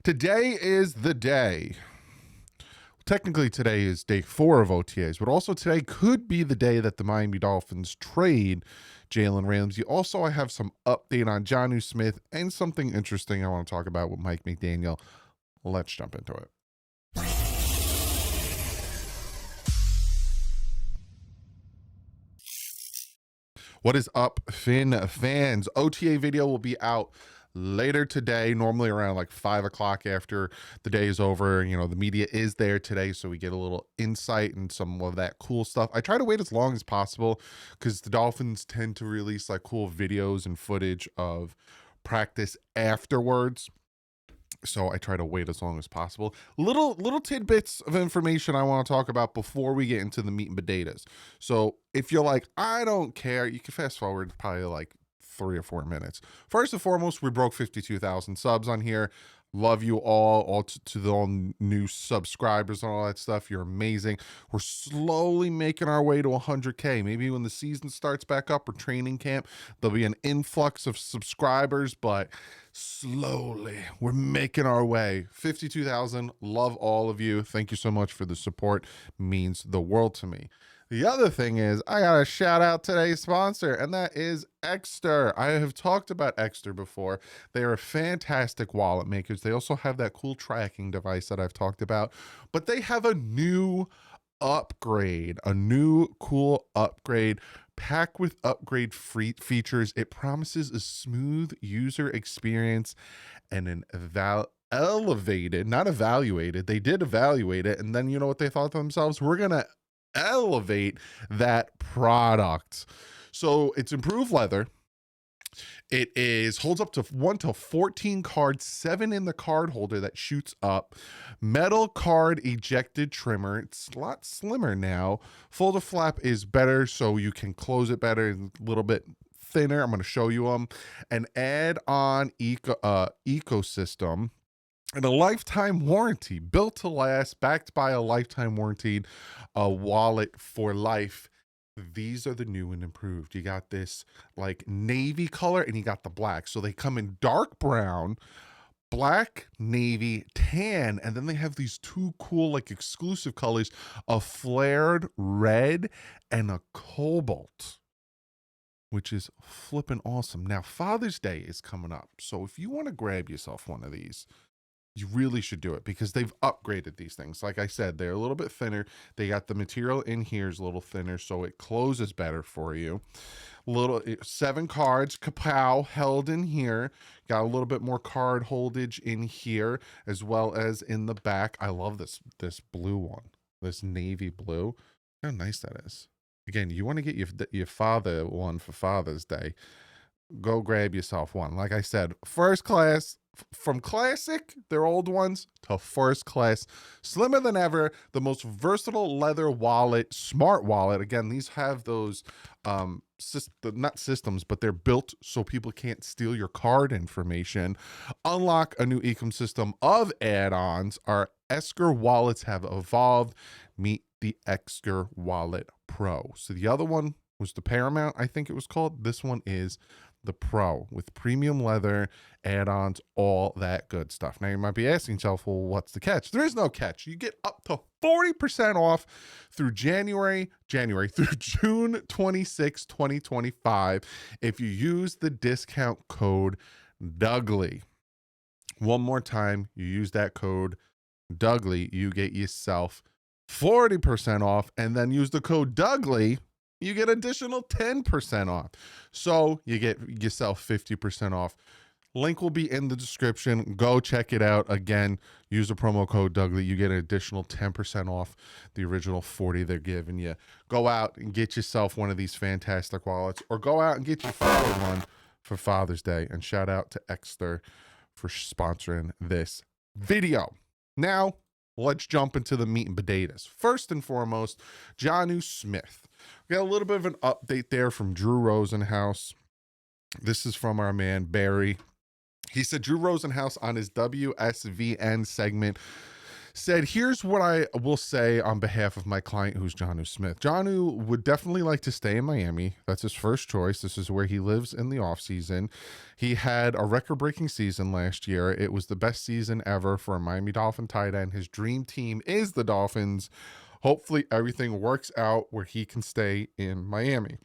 Today is the day. Technically, today is day 4 of OTAs, but also today could be the day that the Miami Dolphins trade Jalen Ramsey. Also, I have some update on Jonnu Smith and something interesting I want to talk about with Mike McDaniel. Let's jump into it. What is up, Finn fans? OTA video will be out later today, normally around like 5 o'clock after the day is over. You know, the media is there today, so we get a little insight and some of that cool stuff. I try to wait as long as possible because the Dolphins tend to release like cool videos and footage of practice afterwards. So I try to wait as long as possible. Little tidbits of information I want to talk about before we get into the meat and potatoes. So if you're like, I don't care, you can fast forward probably like 3 or 4 minutes. First and foremost, we broke 52,000 subs on here. Love you all to the all new subscribers and all that stuff. You're amazing. We're slowly making our way to 100K. Maybe when the season starts back up or training camp, there'll be an influx of subscribers, but slowly we're making our way. 52,000. Love all of you. Thank you so much for the support. Means the world to me. The other thing is, I got to shout out today's sponsor, and that is Exter. I have talked about Exter before. They are fantastic wallet makers. They also have that cool tracking device that I've talked about, but they have a new upgrade, a new cool upgrade packed with upgrade free features. It promises a smooth user experience and an elevated, not evaluated. They did evaluate it, and then you know what they thought to themselves? We're going to elevate that product. So it's improved leather. It holds up to 1 to 14 cards, 7 in the card holder that shoots up. Metal card ejected trimmer. It's a lot slimmer now. Folder flap is better, so you can close it better, a little bit thinner. I'm going to show you them. An add-on ecosystem. And a lifetime warranty, built to last, backed by a lifetime warranty, a wallet for life. These are the new and improved. You got this like navy color and you got the black. So they come in dark brown, black, navy, tan, and then they have these two cool like exclusive colors, a flared red and a cobalt, which is flipping awesome. Now, Father's Day is coming up. So if you want to grab yourself one of these, you really should do it because they've upgraded these things. Like I said, they're a little bit thinner. They got the material in here is a little thinner, so it closes better for you. 7 cards, kapow, held in here. Got a little bit more card holdage in here as well as in the back. I love this blue one, this navy blue. How nice that is. Again, you want to get your father one for Father's Day. Go grab yourself one. Like I said, first class. From classic, their old ones, to first class, slimmer than ever, the most versatile leather wallet, smart wallet. Again, these have those not systems, but they're built so people can't steal your card information. Unlock a new ecosystem of add-ons. Our Esker wallets have evolved. Meet the Esker Wallet Pro. So the other one was the Paramount, I think it was called. This one is the Pro with premium leather, add-ons, all that good stuff. Now you might be asking yourself, well, what's the catch? There is no catch. You get up to 40% off through January through June 26, 2025 if you use the discount code Douglie. One more time, you use that code Douglie, you get yourself 40% off, and then use the code Douglie, you get additional 10% off. So you get yourself 50% off. Link will be in the description. Go check it out. Again, use the promo code Douglie. You get an additional 10% off the original 40 they're giving you. Go out and get yourself one of these fantastic wallets, or go out and get your father one for Father's Day. And shout out to Exter for sponsoring this video. Now, let's jump into the meat and potatoes. First and foremost, Jonnu Smith. We got a little bit of an update there from Drew Rosenhaus. This is from our man, Barry. He said Drew Rosenhaus on his WSVN segment said, here's what I will say on behalf of my client, who's Jonnu Smith. Jonnu would definitely like to stay in Miami. That's his first choice. This is where he lives in the offseason. He had a record-breaking season last year. It was the best season ever for a Miami Dolphin tight end. His dream team is the Dolphins. Hopefully everything works out where he can stay in Miami.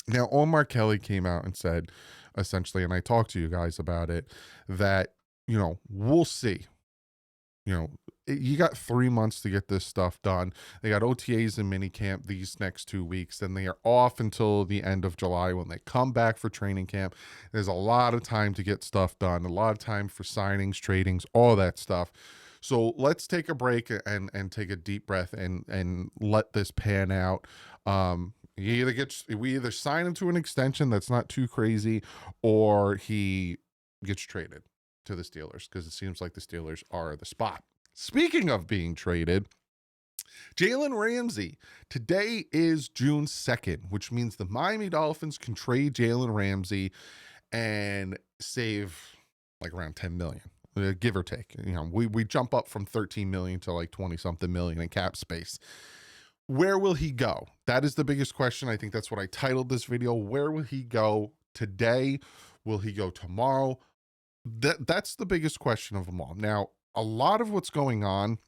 Now, Omar Kelly came out and said, essentially, and I talked to you guys about it, that, we'll see. You got 3 months to get this stuff done. They got OTAs and minicamp these next 2 weeks. Then they are off until the end of July when they come back for training camp. There's a lot of time to get stuff done, a lot of time for signings, tradings, all that stuff. So let's take a break and take a deep breath and let this pan out. We either sign him to an extension that's not too crazy, or he gets traded to the Steelers, because it seems like the Steelers are the spot. Speaking of being traded, Jalen Ramsey. Today is June 2nd, which means the Miami Dolphins can trade Jalen Ramsey and save like around 10 million, give or take. We jump up from 13 million to like 20 something million in cap space. Where will he go? That is the biggest question. I think that's what I titled this video. Where will he go today? Will he go tomorrow? That's the biggest question of them all. Now, a lot of what's going on,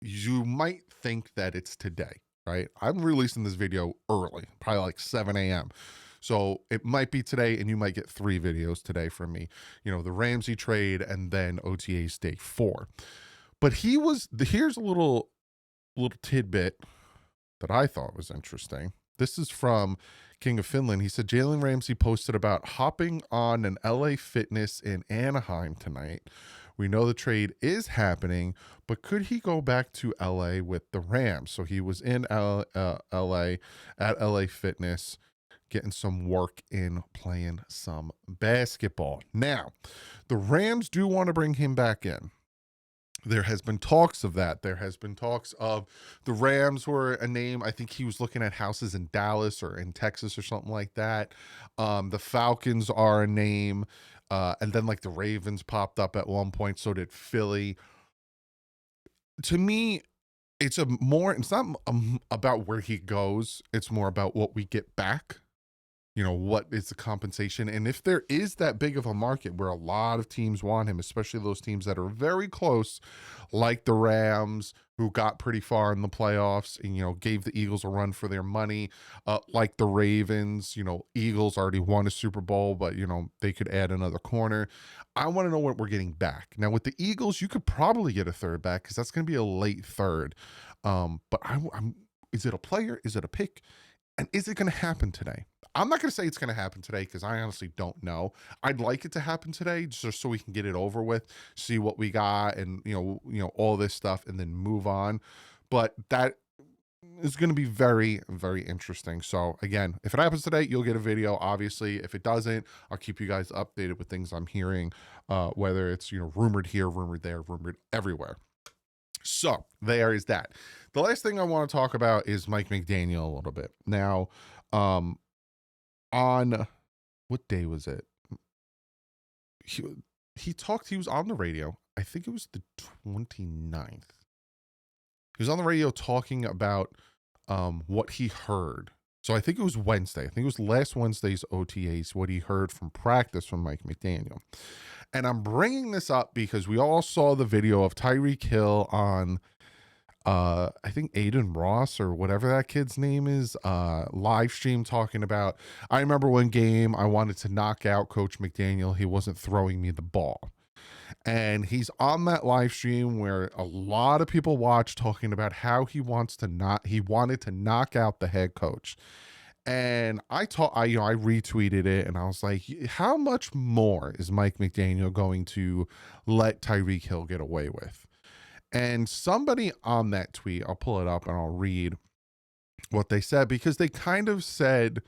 you might think that it's today, right? I'm releasing this video early, probably like 7 a.m. So it might be today, and you might get 3 videos today from me. The Ramsey trade and then OTA's day 4. But here's a little tidbit that I thought was interesting. This is from King of Finland. He said Jalen Ramsey posted about hopping on an LA Fitness in Anaheim tonight. We know the trade is happening, but could he go back to LA with the Rams? So he was in LA at LA Fitness, getting some work in, playing some basketball. Now, the Rams do want to bring him back in. There has been talks of that. There has been talks of the Rams were a name. I think he was looking at houses in Dallas or in Texas or something like that. The Falcons are a name. And then like the Ravens popped up at one point. So did Philly. To me, it's not about where he goes. It's more about what we get back. What is the compensation? And if there is that big of a market where a lot of teams want him, especially those teams that are very close, like the Rams, who got pretty far in the playoffs and, gave the Eagles a run for their money, like the Ravens, Eagles already won a Super Bowl, but, they could add another corner. I want to know what we're getting back. Now, with the Eagles, you could probably get a third back because that's going to be a late third. But is it a player? Is it a pick? And is it going to happen today? I'm not going to say it's going to happen today because I honestly don't know. I'd like it to happen today just so we can get it over with, see what we got, and all this stuff, and then move on. But that is going to be very, very interesting. So again, if it happens today, you'll get a video. Obviously, if it doesn't, I'll keep you guys updated with things I'm hearing, whether it's rumored here, rumored there, rumored everywhere. So there is that. The last thing I want to talk about is Mike McDaniel a little bit. Now, on what day was it? He was on the radio. I think it was the 29th. He was on the radio talking about what he heard. So I think it was Wednesday. I think it was last Wednesday's OTAs, what he heard from practice from Mike McDaniel. And I'm bringing this up because we all saw the video of Tyreek Hill on, I think Aiden Ross or whatever that kid's name is, live stream talking about, I remember one game I wanted to knock out Coach McDaniel. He wasn't throwing me the ball. And he's on that live stream where a lot of people watch talking about how he wanted to knock out the head coach. And I retweeted it and I was like, how much more is Mike McDaniel going to let Tyreek Hill get away with? And somebody on that tweet, I'll pull it up and I'll read what they said, because they kind of said,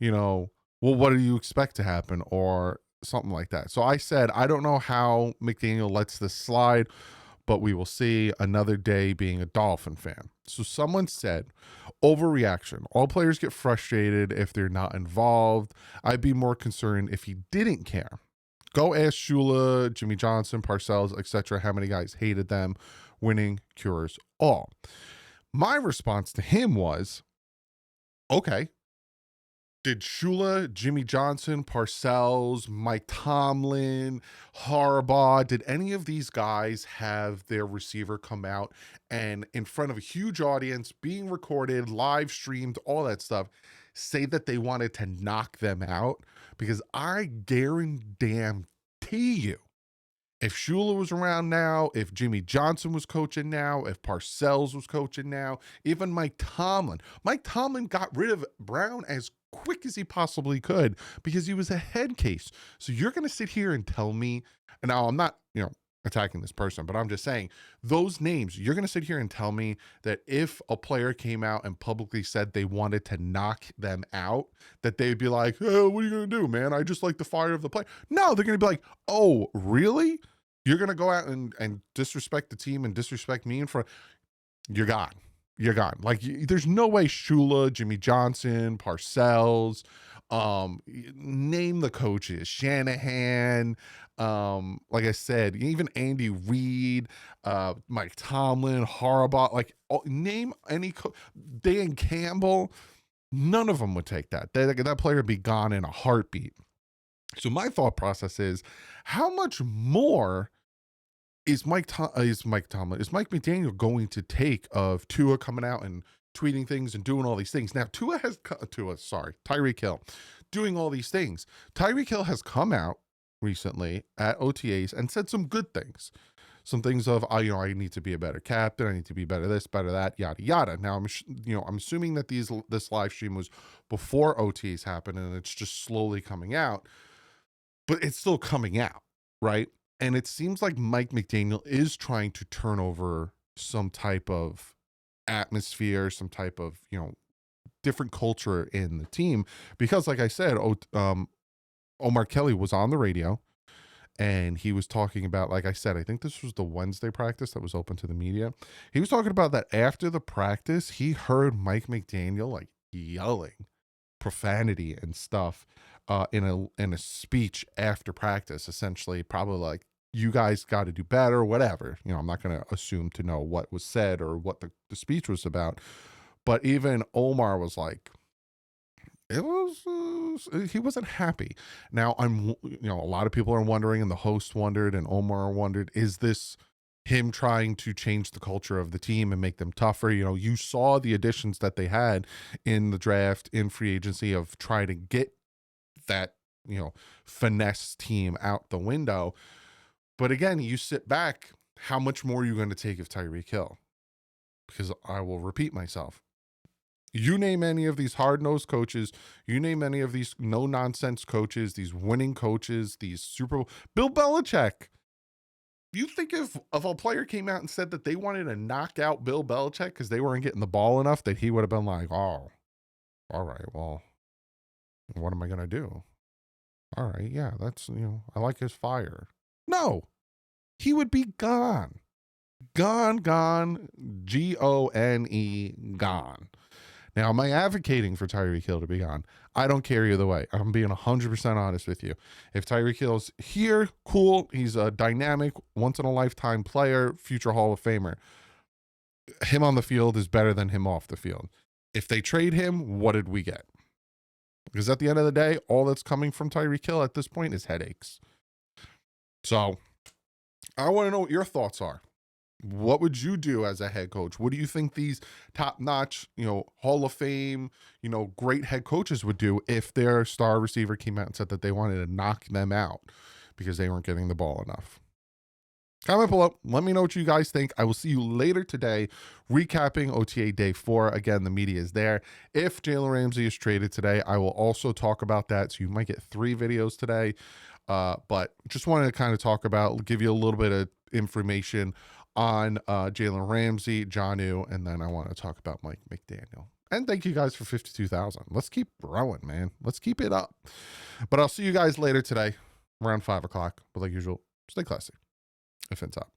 well, what do you expect to happen? Or something like that. So I said, I don't know how McDaniel lets this slide, but we will see. Another day being a Dolphin fan. So someone said, overreaction. All players get frustrated if they're not involved. I'd be more concerned if he didn't care. Go ask Shula, Jimmy Johnson, Parcells, etc. how many guys hated them. Winning cures all. My response to him was, okay, did Shula, Jimmy Johnson, Parcells, Mike Tomlin, Harbaugh, did any of these guys have their receiver come out and in front of a huge audience, being recorded, live streamed, all that stuff, say that they wanted to knock them out? Because I guarantee you, if Shula was around now, if Jimmy Johnson was coaching now, if Parcells was coaching now, even Mike Tomlin got rid of Brown as quick as he possibly could because he was a head case. So you're going to sit here and tell me, and now I'm not, attacking this person, but I'm just saying those names, you're going to sit here and tell me that if a player came out and publicly said they wanted to knock them out, that they'd be like, oh, what are you going to do, man? I just like the fire of the player. No, they're going to be like, oh, really? You're going to go out and disrespect the team and disrespect me in front? You're gone. You're gone. Like, there's no way Shula, Jimmy Johnson, Parcells, name the coaches, Shanahan, like I said, even Andy Reid, Mike Tomlin, Harbaugh, like name any Dan Campbell, none of them would take that. That player would be gone in a heartbeat. So my thought process is, how much more is Mike McDaniel going to take of Tua coming out and tweeting things and doing all these things? Now, Tyreek Hill doing all these things. Tyreek Hill has come out recently at OTAs and said some good things. Some things of, I need to be a better captain. I need to be better this, better that, yada, yada. Now, I'm assuming that this live stream was before OTAs happened and it's just slowly coming out, but it's still coming out, right? And it seems like Mike McDaniel is trying to turn over some type of atmosphere, some type of, different culture in the team. Because like I said, Omar Kelly was on the radio and he was talking about, like I said, I think this was the Wednesday practice that was open to the media. He was talking about that after the practice, he heard Mike McDaniel like yelling profanity and stuff in a speech after practice, essentially probably like, you guys got to do better, whatever. I'm not going to assume to know what was said or what the speech was about. But even Omar was like, he wasn't happy. Now, a lot of people are wondering, and the host wondered, and Omar wondered, is this him trying to change the culture of the team and make them tougher? You saw the additions that they had in the draft, in free agency, of trying to get that, finesse team out the window. But again, you sit back, how much more are you going to take of Tyreek Hill? Because I will repeat myself. You name any of these hard-nosed coaches, you name any of these no-nonsense coaches, these winning coaches, these Super Bowl, Bill Belichick. You think if a player came out and said that they wanted to knock out Bill Belichick because they weren't getting the ball enough, that he would have been like, oh, all right, well, what am I going to do? All right, yeah, that's, I like his fire. No, he would be gone. Gone, Gone, gone. Now, am I advocating for Tyreek Hill to be gone? I don't care either way. I'm being 100% honest with you. If Tyreek Hill's here, cool. He's a dynamic, once-in-a-lifetime player, future Hall of Famer. Him on the field is better than him off the field. If they trade him, what did we get? Because at the end of the day, all that's coming from Tyreek Hill at this point is headaches. So I want to know what your thoughts are. What would you do as a head coach? What do you think these top-notch, Hall of Fame, great head coaches would do if their star receiver came out and said that they wanted to knock them out because they weren't getting the ball enough? Comment below. Let me know what you guys think. I will see you later today recapping OTA Day 4. Again, the media is there. If Jalen Ramsey is traded today, I will also talk about that. So you might get 3 videos today. But just wanted to kind of talk about, give you a little bit of information on Jalen Ramsey, Jonnu, and then I want to talk about Mike McDaniel. And thank you guys for 52,000. Let's keep growing, man. Let's keep it up. But I'll see you guys later today around 5 o'clock. But like usual, stay classy. If it's up.